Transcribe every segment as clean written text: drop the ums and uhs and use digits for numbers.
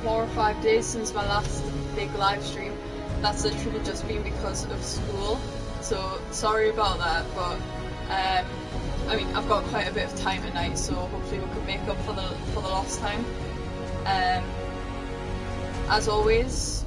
4 or 5 days since my last big live stream. That's literally just been because of school, so sorry about that, but I mean, I've got quite a bit of time tonight, so hopefully we can make up for the lost time. As always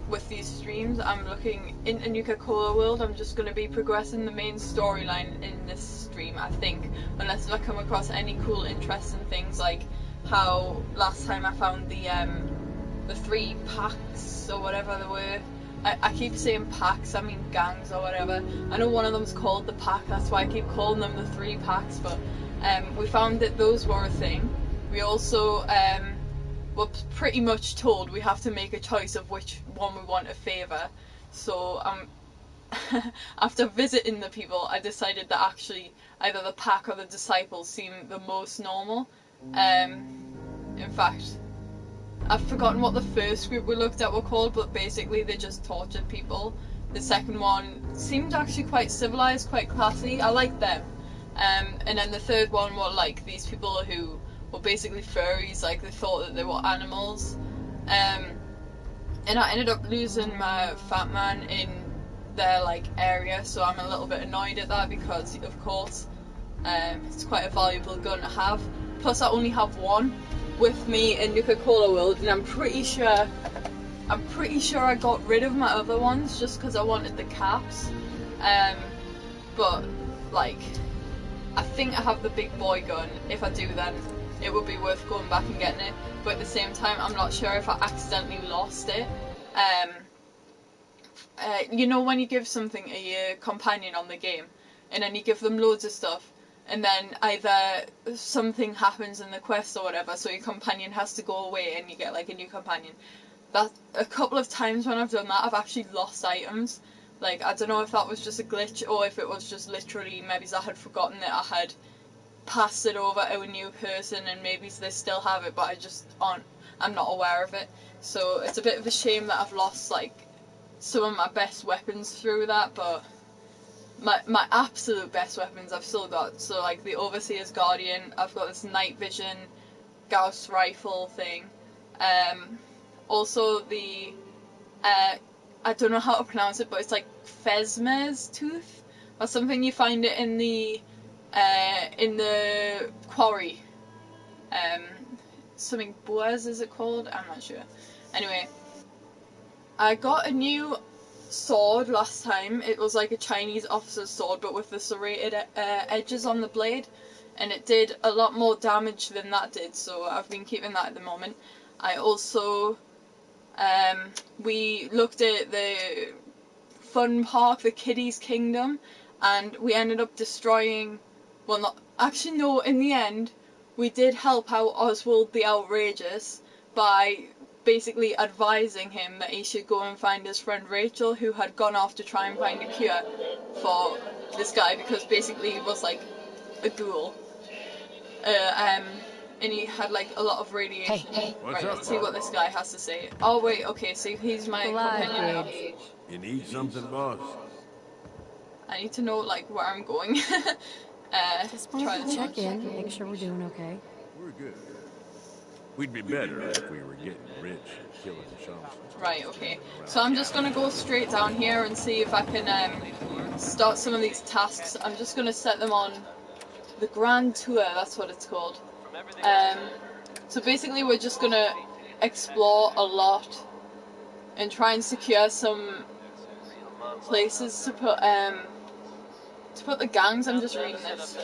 with these streams, I'm looking into Nuka Cola World. I'm just going to be progressing the main storyline in this stream, I think, unless I come across any cool interesting things, like how last time I found the 3 packs or whatever they were. I keep saying packs, I mean gangs or whatever. I know one of them's called the pack, that's why I keep calling them the 3 packs, but we found that those were a thing. We also were pretty much told we have to make a choice of which one we want to favour. So after visiting the people, I decided that actually either the pack or the disciples seem the most normal. In fact, I've forgotten what the first group we looked at were called, but basically they just tortured people. The second one seemed actually quite civilised, quite classy. I liked them. And then the third one were like these people who were basically furries, like they thought that they were animals. And I ended up losing my fat man in their like area, so I'm a little bit annoyed at that because, of course, it's quite a valuable gun to have. Plus I only have one with me in Nuka Cola World, and I'm pretty sure I got rid of my other ones just because I wanted the caps. But like, I think I have the big boy gun. If I do, then it would be worth going back and getting it. But at the same time, I'm not sure if I accidentally lost it. You know when you give something a companion on the game, and then you give them loads of stuff, and then either something happens in the quest or whatever, so your companion has to go away and you get like a new companion. That a couple of times when I've done that, I've actually lost items. Like, I don't know if that was just a glitch or if it was just literally maybe I had forgotten that I had passed it over to a new person and maybe they still have it, but I'm not aware of it. So it's a bit of a shame that I've lost like some of my best weapons through that, but my absolute best weapons I've still got. So like the Overseer's Guardian, I've got this night vision Gauss rifle thing. Also the I don't know how to pronounce it, but it's like Fesmer's tooth or something. You find it in the quarry. Something Boaz is it called? I'm not sure. Anyway, I got a new sword last time. It was like a Chinese officer's sword, but with the serrated edges on the blade, and it did a lot more damage than that did, so I've been keeping that at the moment. I also we looked at the fun park, the Kiddies Kingdom, and we ended up destroying, well, not actually, no, in the end we did help out Oswald the Outrageous by basically advising him that he should go and find his friend Rachel, who had gone off to try and find a cure for this guy, because basically he was like a ghoul. And he had like a lot of radiation. Hey. Right, let's see what this guy has to say. Oh wait, okay, so he's my companion now. You need something, boss? I need to know like where I'm going. Just wanted to check in, make sure we're doing okay. We're good. We'd be better if we were getting rich and killing chumps. Right, okay. So I'm just going to go straight down here and see if I can start some of these tasks. I'm just going to set them on the Grand Tour, that's what it's called. So basically we're just going to explore a lot and try and secure some places to put the gangs. I'm just reading this.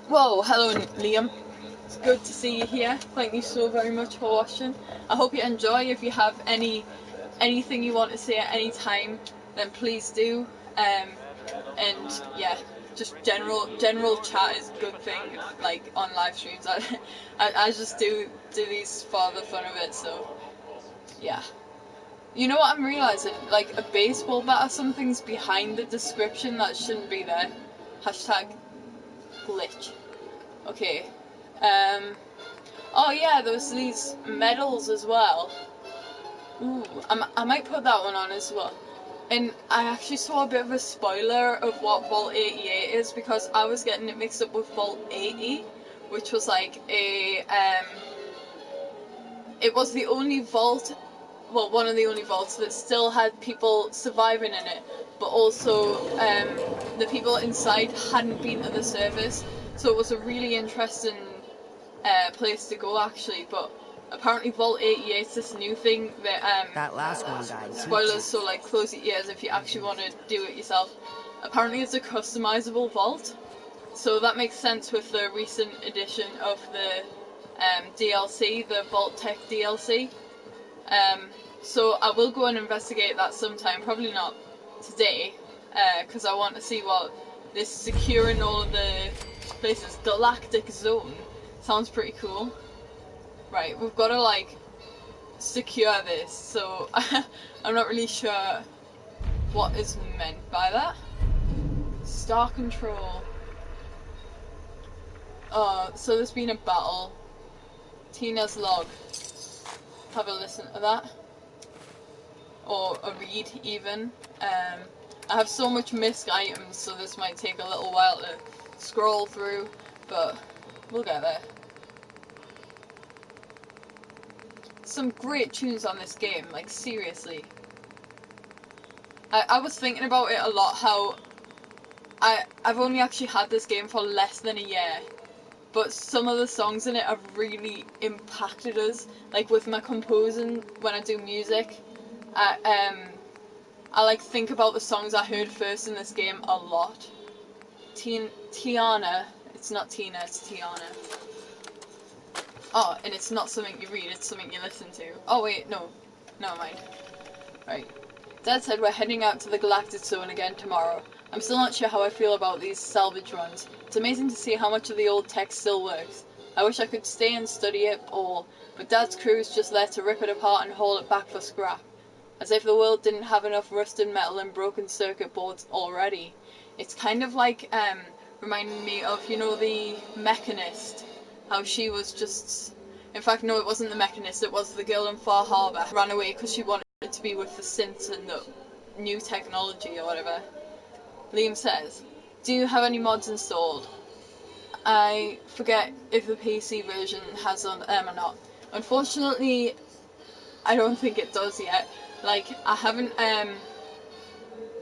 Whoa, hello Liam. It's good to see you here. Thank you so very much for watching. I hope you enjoy. If you have anything you want to say at any time, then please do. And yeah, just general chat is a good thing. Like on live streams, I just do these for the fun of it. So yeah. You know what I'm realising? Like a baseball bat or something's behind the description that shouldn't be there. Hashtag glitch. Okay. Oh yeah, there's these medals as well. Ooh, I might put that one on as well. And I actually saw a bit of a spoiler of what Vault 88 is, because I was getting it mixed up with Vault 80, which was like a it was the only vault, well, one of the only vaults that still had people surviving in it, but also the people inside hadn't been to the surface, so it was a really interesting place to go actually. But apparently Vault 88's this new thing that That last one died. spoilers, so like close your ears if you actually want to do it yourself. Apparently it's a customizable vault, so that makes sense with the recent edition of the DLC, the VaultTec DLC. So I will go and investigate that sometime, probably not today, because I want to see what this securing all of the places, Galactic Zone, sounds pretty cool. Right, we've got to like secure this, so I'm not really sure what is meant by that. Star Control. Oh, so there's been a battle. Tina's log. Have a listen to that. Or a read even. I have so much Misc items, so this might take a little while to scroll through, but we'll get there. Some great tunes on this game, like seriously. I was thinking about it a lot, how I've only actually had this game for less than a year, but some of the songs in it have really impacted us, like with my composing when I do music. I like think about the songs I heard first in this game a lot. Tiana, it's not Tina, it's Tiana. Oh, and it's not something you read, it's something you listen to. Oh wait, no, never mind. Right. Dad said we're heading out to the Galactic Zone again tomorrow. I'm still not sure how I feel about these salvage runs. It's amazing to see how much of the old tech still works. I wish I could stay and study it all, but Dad's crew is just there to rip it apart and haul it back for scrap. As if the world didn't have enough rusted metal and broken circuit boards already. It's kind of like, reminding me of, you know, the Mechanist. How she was just... In fact, no, it wasn't the Mechanist, it was the girl in Far Harbor. Ran away because she wanted to be with the synths and the new technology or whatever. Liam says, do you have any mods installed? I forget if the PC version has on them or not. Unfortunately, I don't think it does yet. Like, I haven't,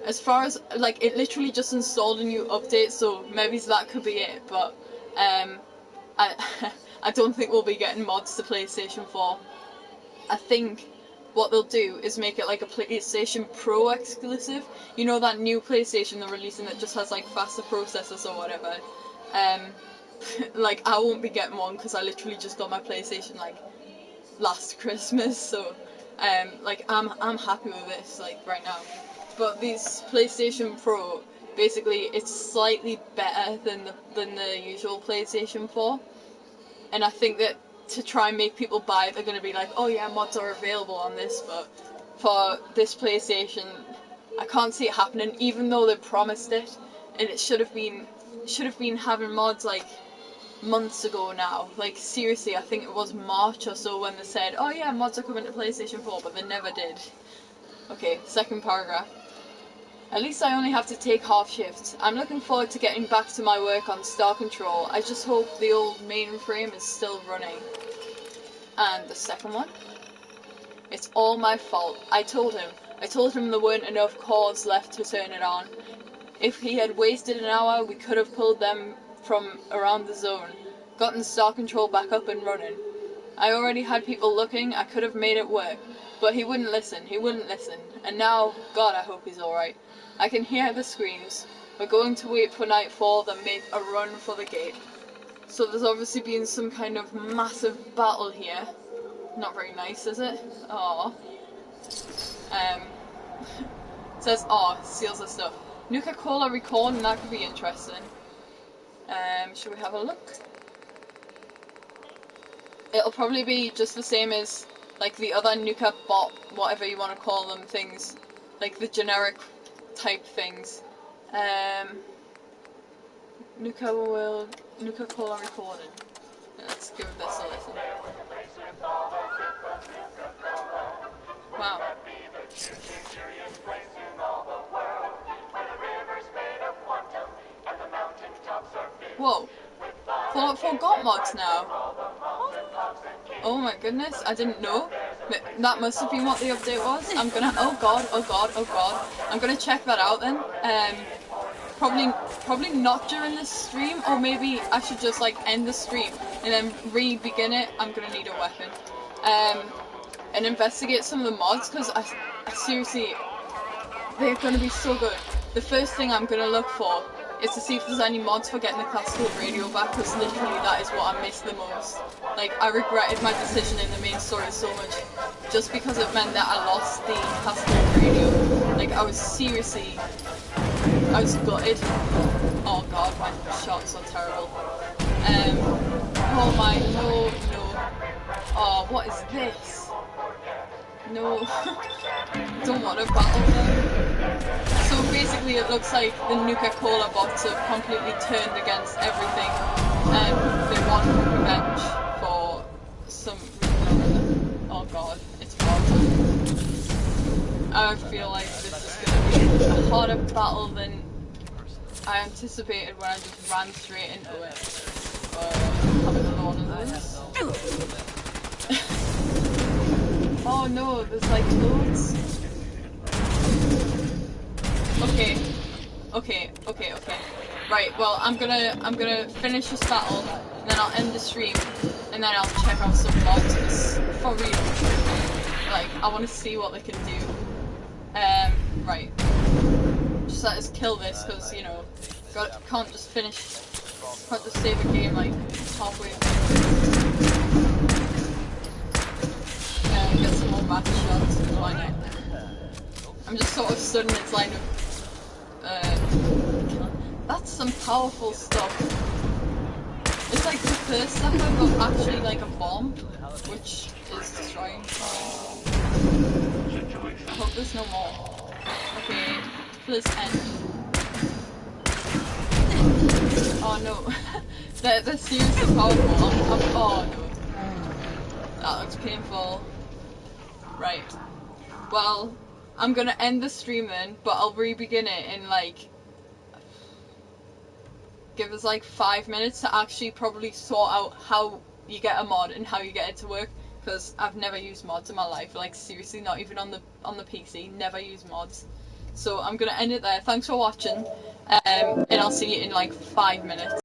as far as, like, it literally just installed a new update, so maybe that could be it, but, I don't think we'll be getting mods to PlayStation 4. I think what they'll do is make it like a PlayStation Pro exclusive. You know that new PlayStation they're releasing that just has like faster processors or whatever. Like I won't be getting one because I literally just got my PlayStation like last Christmas, so like I'm happy with this like right now. But this PlayStation Pro, basically it's slightly better than the usual PlayStation 4, and I think that to try and make people buy it, they're going to be like, oh yeah, mods are available on this, but for this PlayStation, I can't see it happening, even though they promised it, and it should have been having mods like months ago now. Like seriously, I think it was March or so when they said, oh yeah, mods are coming to PlayStation 4, but they never did. Okay, second paragraph. At least I only have to take half shifts. I'm looking forward to getting back to my work on Star Control. I just hope the old mainframe is still running. And the second one? It's all my fault. I told him there weren't enough cores left to turn it on. If he had wasted an hour, we could have pulled them from around the zone, gotten Star Control back up and running. I already had people looking, I could have made it work. But he wouldn't listen, and now, God, I hope he's alright. I can hear the screams. We're going to wait for nightfall, then make a run for the gate. So there's obviously been some kind of massive battle here. Not very nice, is it? Aww. Says, seals the stuff. Nuka Cola recording, that could be interesting. Should we have a look? It'll probably be just the same as like the other Nuka bot, whatever you want to call them, things. Like the generic type things. Nuka World, Nuka Cola recording. Let's give this a listen. Wow. Whoa. For GOT mods now. Oh my goodness, I didn't know. That must have been what the update was. I'm gonna, oh god, oh god, oh god. I'm gonna check that out then. Probably not during this stream, or maybe I should just like end the stream and then re-begin it. I'm gonna need a weapon. And investigate some of the mods, because I seriously, they're gonna be so good. The first thing I'm gonna look for is to see if there's any mods for getting the classical radio back, because literally that is what I miss the most. Like, I regretted my decision in the main story so much, just because it meant that I lost the classical radio. Like, I was gutted. Oh god, my shots are terrible. Oh my, no. Oh, what is this? No. Don't want to battle them. So basically it looks like the Nuka Cola bots have completely turned against everything, and they want revenge for some reason or other. Oh god, it's horrible. I feel like this is going to be a harder battle than I anticipated when I just ran straight into it. Having a lot of those. Oh no, there's like loads. Okay. Right, well, I'm gonna finish this battle, and then I'll end the stream, and then I'll check out some mods, 'cause for real, like, I want to see what they can do. Right. Just let us kill this, because, you know, can't just save a game, like, halfway through. Get some more match shots, why not? I'm just sort of stood in its line of that's some powerful stuff. It's like the first step of actually like a bomb, which is destroying. I hope there's no more. Okay, please end. Oh no, they're seriously powerful. Oh no, that looks painful. Right. Well, I'm gonna end the stream then, but I'll re-begin it in like, give us like 5 minutes to actually probably sort out how you get a mod and how you get it to work, because I've never used mods in my life, like seriously, not even on the PC, never used mods. So I'm gonna end it there. Thanks for watching, and I'll see you in like 5 minutes.